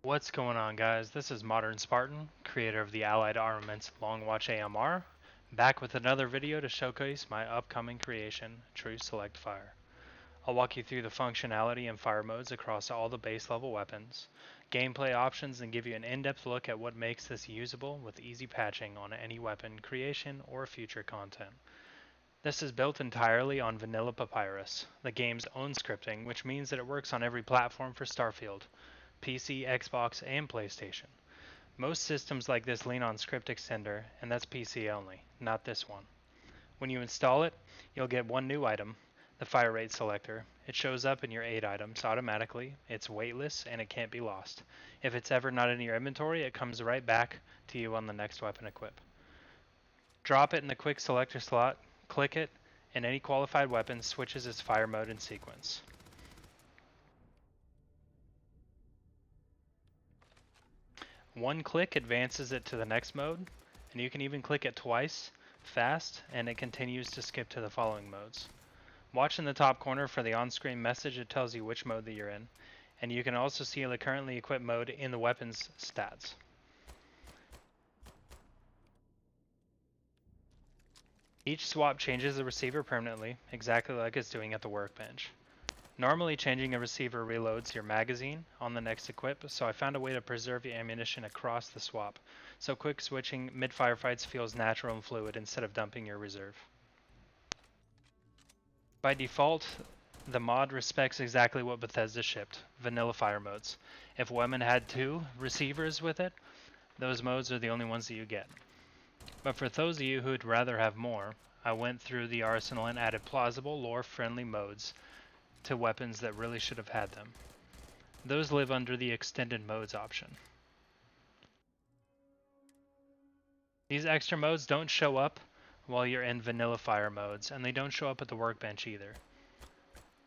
What's going on, guys? This is Modern Spartan, creator of the Allied Armaments Longwatch AMR, back with another video to showcase my upcoming creation, True Select Fire. I'll walk you through the functionality and fire modes across all the base level weapons, gameplay options, and give you an in-depth look at what makes this usable with easy patching on any weapon creation or future content. This is built entirely on Vanilla Papyrus, the game's own scripting, which means that it works on every platform for Starfield, PC, Xbox, and PlayStation. Most systems like this lean on Script Extender, and that's PC only, not this one. When you install it, you'll get one new item, the Fire Rate Selector. It shows up in your 8 items automatically, it's weightless, and it can't be lost. If it's ever not in your inventory, it comes right back to you on the next weapon equip. Drop it in the quick selector slot, click it, and any qualified weapon switches its fire mode and sequence. One click advances it to the next mode, and you can even click it twice, fast, and it continues to skip to the following modes. Watch in the top corner for the on-screen message. It tells you which mode that you're in, and you can also see the currently equipped mode in the weapon's stats. Each swap changes the receiver permanently, exactly like it's doing at the workbench. Normally changing a receiver reloads your magazine on the next equip, so I found a way to preserve your ammunition across the swap, so quick switching mid-firefights feels natural and fluid instead of dumping your reserve. By default, the mod respects exactly what Bethesda shipped, vanilla fire modes. If weapon had 2 receivers with it, those modes are the only ones that you get. But for those of you who'd rather have more, I went through the arsenal and added plausible, lore-friendly modes to weapons that really should have had them. Those live under the extended modes option. These extra modes don't show up while you're in vanilla fire modes, and they don't show up at the workbench either.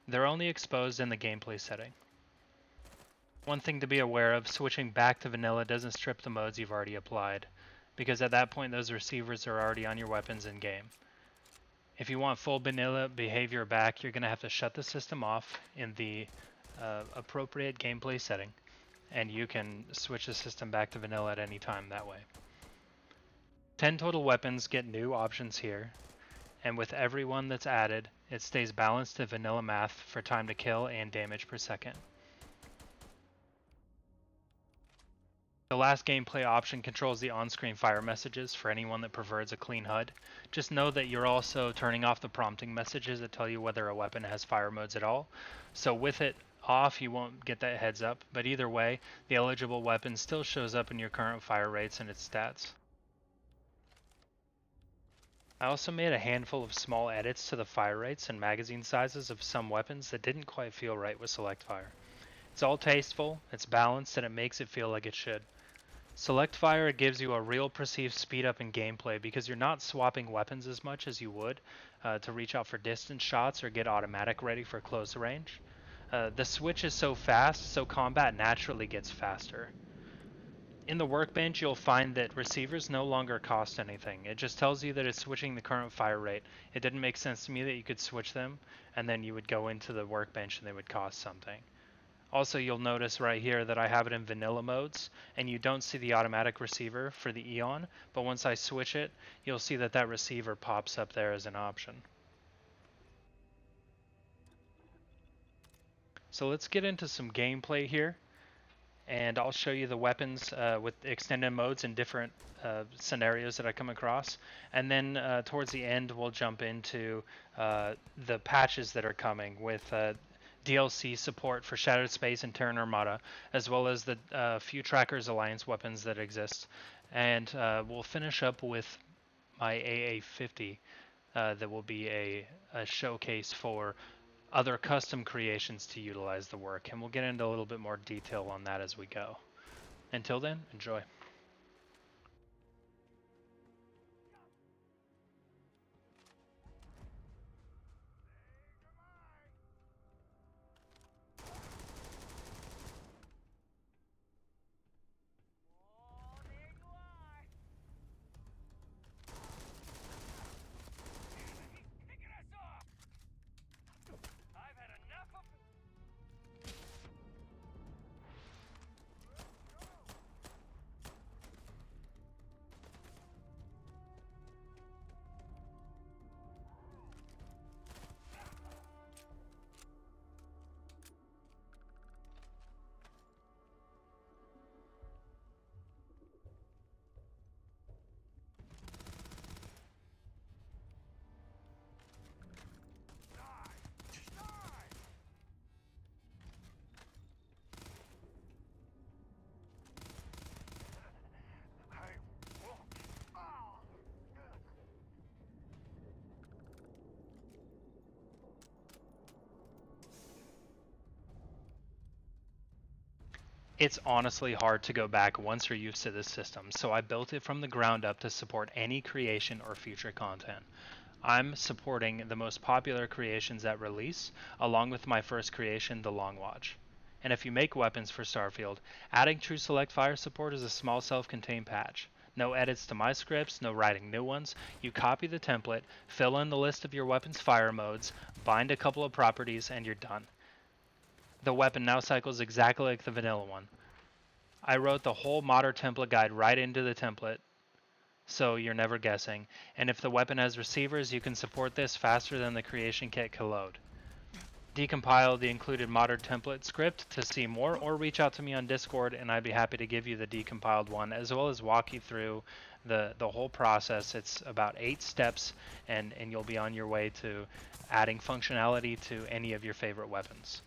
They're only exposed in the gameplay setting. One thing to be aware of, switching back to vanilla doesn't strip the modes you've already applied, because at that point those receivers are already on your weapons in game. If you want full vanilla behavior back, you're going to have to shut the system off in the appropriate gameplay setting, and you can switch the system back to vanilla at any time that way. 10 total weapons get new options here, and with every one that's added, it stays balanced to vanilla math for time to kill and damage per second. The last gameplay option controls the on-screen fire messages for anyone that prefers a clean HUD. Just know that you're also turning off the prompting messages that tell you whether a weapon has fire modes at all. So with it off, you won't get that heads up, but either way, the eligible weapon still shows up in your current fire rates and its stats. I also made a handful of small edits to the fire rates and magazine sizes of some weapons that didn't quite feel right with Select Fire. It's all tasteful, it's balanced, and it makes it feel like it should. Select Fire gives you a real perceived speed up in gameplay because you're not swapping weapons as much as you would to reach out for distance shots or get automatic ready for close range. The switch is so fast, so combat naturally gets faster. In the workbench, you'll find that receivers no longer cost anything. It just tells you that it's switching the current fire rate. It didn't make sense to me that you could switch them and then you would go into the workbench and they would cost something. Also, you'll notice right here that I have it in vanilla modes, and you don't see the automatic receiver for the Eon, but once I switch it, you'll see that that receiver pops up there as an option. So let's get into some gameplay here, and I'll show you the weapons with extended modes in different scenarios that I come across, and then towards the end we'll jump into the patches that are coming with DLC support for Shattered Space and Terran Armada, as well as the few Trackers Alliance weapons that exist. And we'll finish up with my AA50 that will be a showcase for other custom creations to utilize the work. And we'll get into a little bit more detail on that as we go. Until then, enjoy. It's honestly hard to go back once you're used to this system, so I built it from the ground up to support any creation or future content. I'm supporting the most popular creations at release, along with my first creation, the Long Watch. And if you make weapons for Starfield, adding True Select Fire support is a small self-contained patch. No edits to my scripts, no writing new ones. You copy the template, fill in the list of your weapon's fire modes, bind a couple of properties, and you're done. The weapon now cycles exactly like the vanilla one. I wrote the whole modder template guide right into the template, so you're never guessing. And if the weapon has receivers, you can support this faster than the creation kit can load. Decompile the included modder template script to see more, or reach out to me on Discord and I'd be happy to give you the decompiled one, as well as walk you through the whole process. It's about 8 steps, and you'll be on your way to adding functionality to any of your favorite weapons.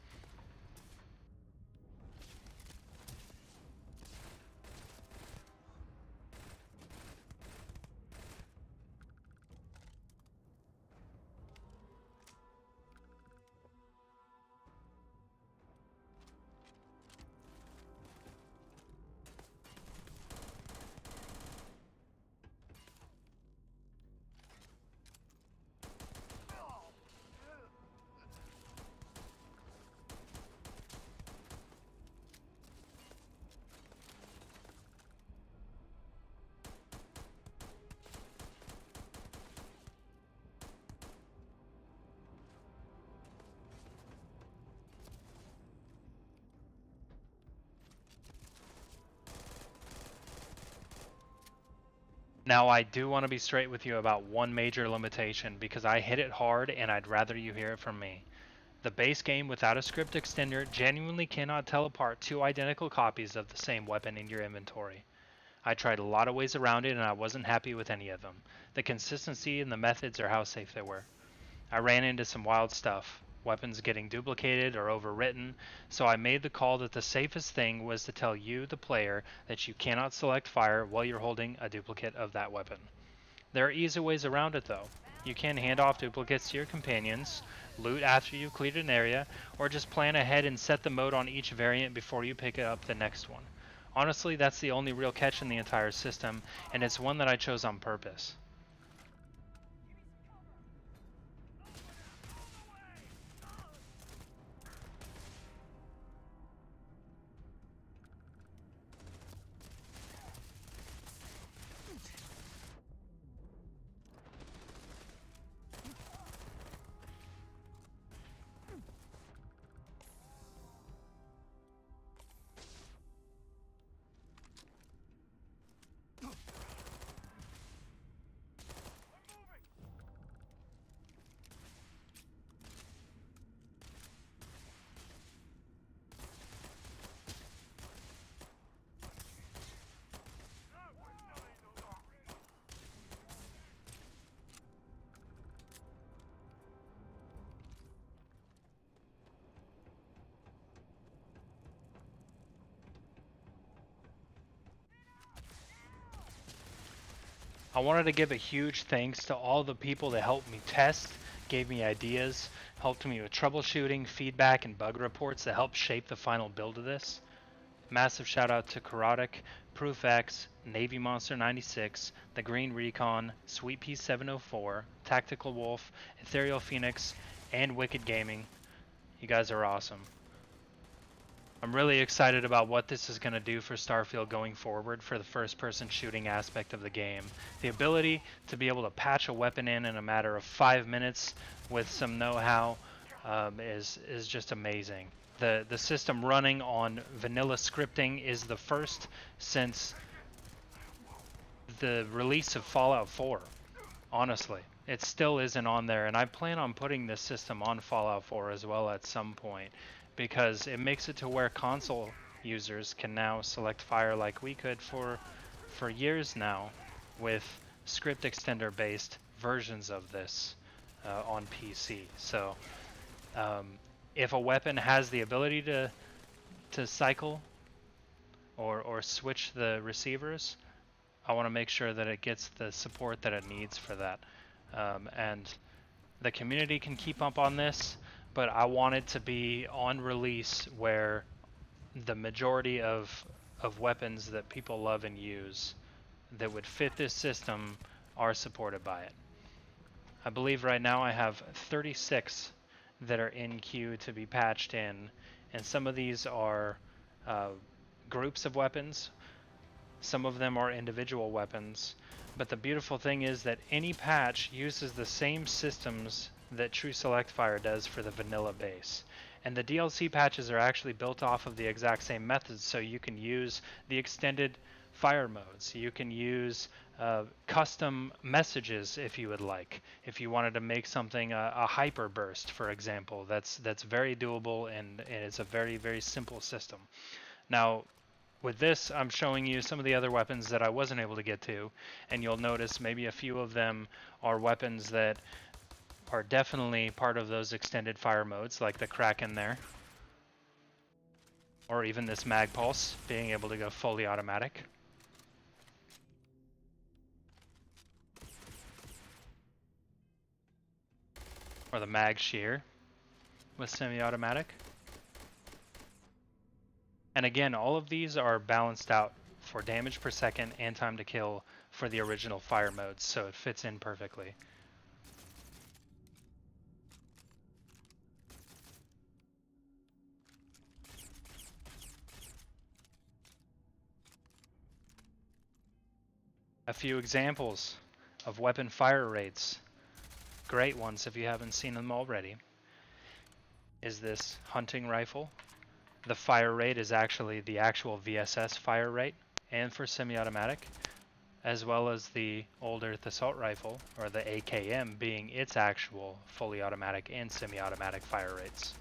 Now, I do want to be straight with you about one major limitation, because I hit it hard and I'd rather you hear it from me. The base game without a script extender genuinely cannot tell apart two identical copies of the same weapon in your inventory. I tried a lot of ways around it and I wasn't happy with any of them. The consistency and the methods are how safe they were. I ran into some wild stuff, weapons getting duplicated or overwritten, so I made the call that the safest thing was to tell you, the player, that you cannot select fire while you're holding a duplicate of that weapon. There are easy ways around it though. You can hand off duplicates to your companions, loot after you've cleared an area, or just plan ahead and set the mode on each variant before you pick up the next one. Honestly, that's the only real catch in the entire system, and it's one that I chose on purpose. I wanted to give a huge thanks to all the people that helped me test, gave me ideas, helped me with troubleshooting, feedback, and bug reports that helped shape the final build of this. Massive shout out to Karotic, ProofX, Navy Monster 96, The Green Recon, Sweet Pea 704, Tactical Wolf, Ethereal Phoenix, and Wicked Gaming. You guys are awesome. I'm really excited about what this is going to do for Starfield going forward for the first-person shooting aspect of the game. The ability to be able to patch a weapon in a matter of 5 minutes with some know-how is just amazing. The system running on vanilla scripting is the first since the release of Fallout 4, honestly. It still isn't on there, and I plan on putting this system on Fallout 4 as well at some point, because it makes it to where console users can now select fire like we could for years now with script extender based versions of this on PC. So if a weapon has the ability to cycle or switch the receivers, I want to make sure that it gets the support that it needs for that. And the community can keep up on this, but I want it to be on release where the majority of weapons that people love and use that would fit this system are supported by it. I believe right now I have 36 that are in queue to be patched in, and some of these are groups of weapons, some of them are individual weapons, but the beautiful thing is that any patch uses the same systems that True Select Fire does for the vanilla base. And the DLC patches are actually built off of the exact same methods, so you can use the extended fire modes. You can use custom messages if you would like. If you wanted to make something a hyper burst, for example, that's very doable, and it's a very, very simple system. Now, with this, I'm showing you some of the other weapons that I wasn't able to get to, and you'll notice maybe a few of them are weapons that are definitely part of those extended fire modes, like the Kraken there. Or even this Mag Pulse, being able to go fully automatic. Or the Mag Shear with semi-automatic. And again, all of these are balanced out for damage per second and time to kill for the original fire modes, so it fits in perfectly. A few examples of weapon fire rates, great ones if you haven't seen them already, is this hunting rifle. The fire rate is actually the actual VSS fire rate, and for semi-automatic, as well as the Old Earth Assault Rifle, or the AKM, being its actual fully automatic and semi-automatic fire rates.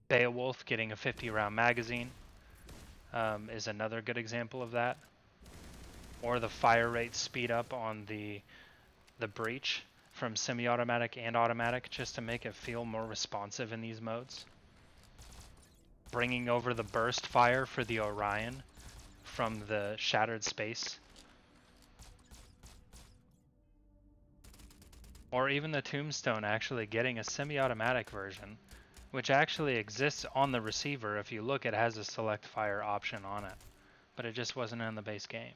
Beowulf getting a 50-round magazine is another good example of that. Or the fire rate speed up on the Breach from semi-automatic and automatic, just to make it feel more responsive in these modes. Bringing over the burst fire for the Orion from the Shattered Space. Or even the Tombstone actually getting a semi-automatic version, which actually exists on the receiver. If you look, it has a select fire option on it, but it just wasn't in the base game.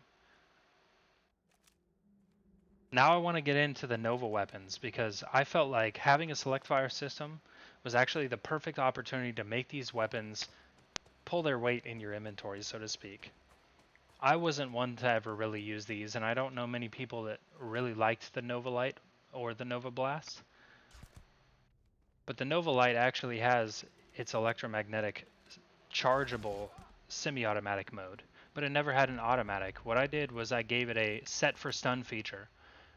Now I want to get into the Nova weapons, because I felt like having a select fire system was actually the perfect opportunity to make these weapons pull their weight in your inventory, so to speak. I wasn't one to ever really use these, and I don't know many people that really liked the Novalight or the Novablast. But the Novalight actually has its electromagnetic chargeable semi-automatic mode, but it never had an automatic. What I did was I gave it a set for stun feature,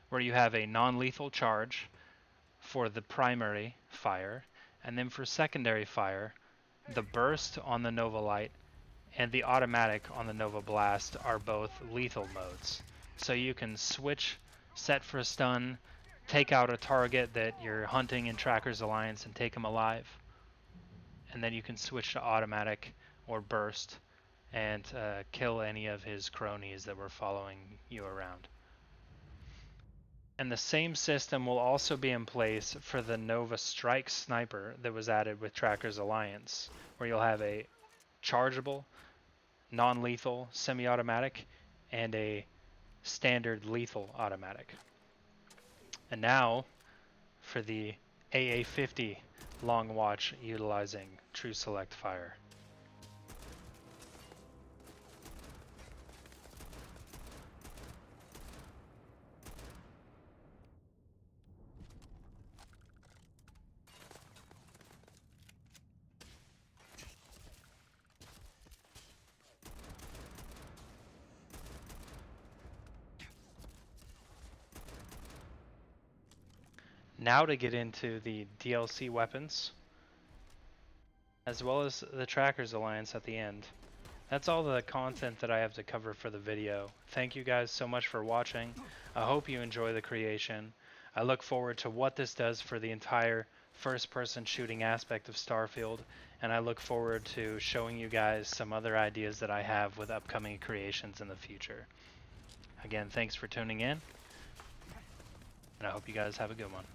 where you have a non-lethal charge for the primary fire, and then for secondary fire, the burst on the Novalight and the automatic on the Novablast are both lethal modes. So you can switch set for stun, take out a target that you're hunting in Trackers Alliance and take them alive, and then you can switch to automatic or burst and kill any of his cronies that were following you around. And the same system will also be in place for the Nova Strike Sniper that was added with Trackers Alliance, where you'll have a chargeable, non-lethal semi-automatic and a standard lethal automatic. And now for the AA50 long watch utilizing True Select Fire. Now to get into the DLC weapons, as well as the Trackers Alliance at the end. That's all the content that I have to cover for the video. Thank you guys so much for watching. I hope you enjoy the creation. I look forward to what this does for the entire first-person shooting aspect of Starfield, and I look forward to showing you guys some other ideas that I have with upcoming creations in the future. Again, thanks for tuning in, and I hope you guys have a good one.